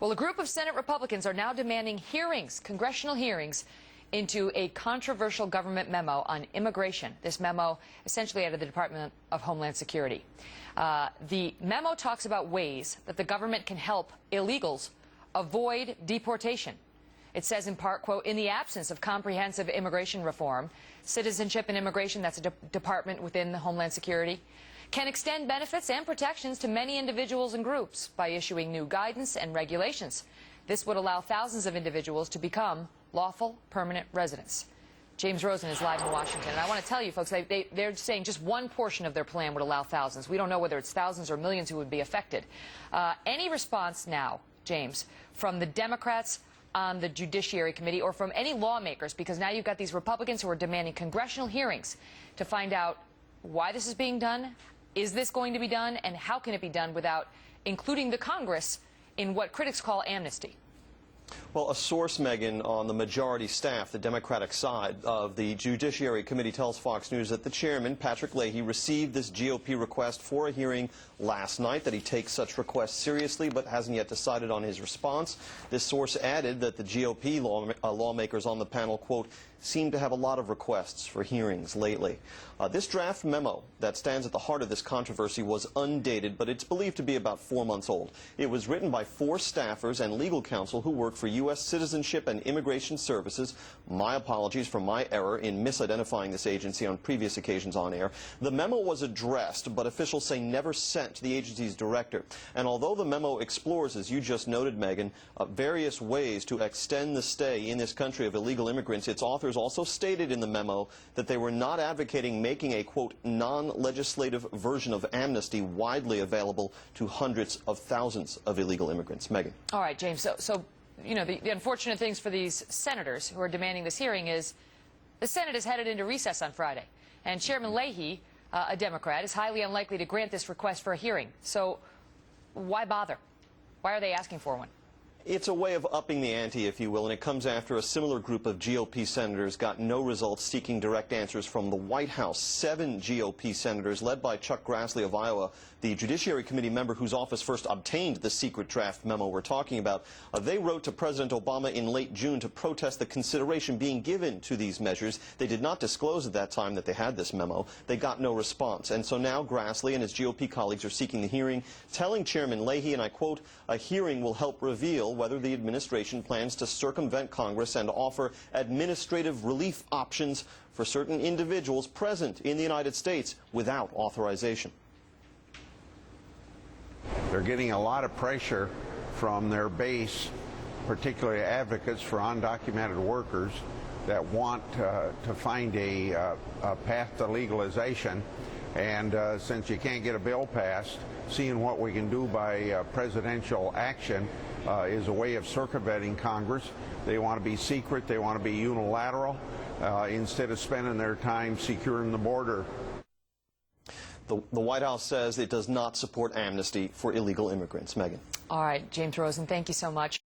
Well, a group of Senate Republicans are now demanding hearings, congressional hearings, into a controversial government memo on immigration. This memo essentially out of the Department of Homeland Security. The memo talks about ways that the government can help illegals avoid deportation. It says in part, quote, in the absence of comprehensive immigration reform, Citizenship and Immigration, that's a department within the Homeland Security, can extend benefits and protections to many individuals and groups by issuing new guidance and regulations. This would allow thousands of individuals to become lawful permanent residents. James Rosen is live in Washington. And I want to tell you, folks, they're saying just one portion of their plan would allow thousands. We don't know whether it's thousands or millions who would be affected. Any response now, James, from the Democrats on the Judiciary Committee or from any lawmakers, because now you've got these Republicans who are demanding congressional hearings to find out why this is being done, is this going to be done, and how can it be done without including the Congress in what critics call amnesty? Well, a source, Megyn, on the majority staff, the Democratic side of the Judiciary Committee, tells Fox News that the chairman, Patrick Leahy, received this GOP request for a hearing last night, that he takes such requests seriously but hasn't yet decided on his response. This source added that the GOP lawmakers on the panel, quote, seem to have a lot of requests for hearings lately. This draft memo that stands at the heart of this controversy was undated, but it's believed to be about 4 months old. It was written by 4 staffers and legal counsel who work for U.S. Citizenship and Immigration Services. My apologies for my error in misidentifying this agency on previous occasions on air. The memo was addressed, but officials say never sent to the agency's director. And although the memo explores, as you just noted, Megyn, various ways to extend the stay in this country of illegal immigrants, its authors also stated in the memo that they were not advocating making a, quote, non-legislative version of amnesty widely available to hundreds of thousands of illegal immigrants. Megyn. All right, James. So you know, the unfortunate things for these senators who are demanding this hearing is the Senate is headed into recess on Friday, and Chairman Leahy, a Democrat, is highly unlikely to grant this request for a hearing. So why bother? Why are they asking for one? It's a way of upping the ante, if you will, and it comes after a similar group of GOP senators got no results seeking direct answers from the White House. 7 GOP senators, led by Chuck Grassley of Iowa, the Judiciary Committee member whose office first obtained the secret draft memo we're talking about, they wrote to President Obama in late June to protest the consideration being given to these measures. They did not disclose at that time that they had this memo. They got no response. And so now Grassley and his GOP colleagues are seeking the hearing, telling Chairman Leahy, and I quote, a hearing will help reveal whether the administration plans to circumvent Congress and offer administrative relief options for certain individuals present in the United States without authorization. They're getting a lot of pressure from their base, particularly advocates for undocumented workers that want to find a path to legalization. And since you can't get a bill passed, seeing what we can do by presidential action is a way of circumventing Congress. They want to be secret. They want to be unilateral instead of spending their time securing the border. The White House says it does not support amnesty for illegal immigrants. Megyn. All right, James Rosen, thank you so much.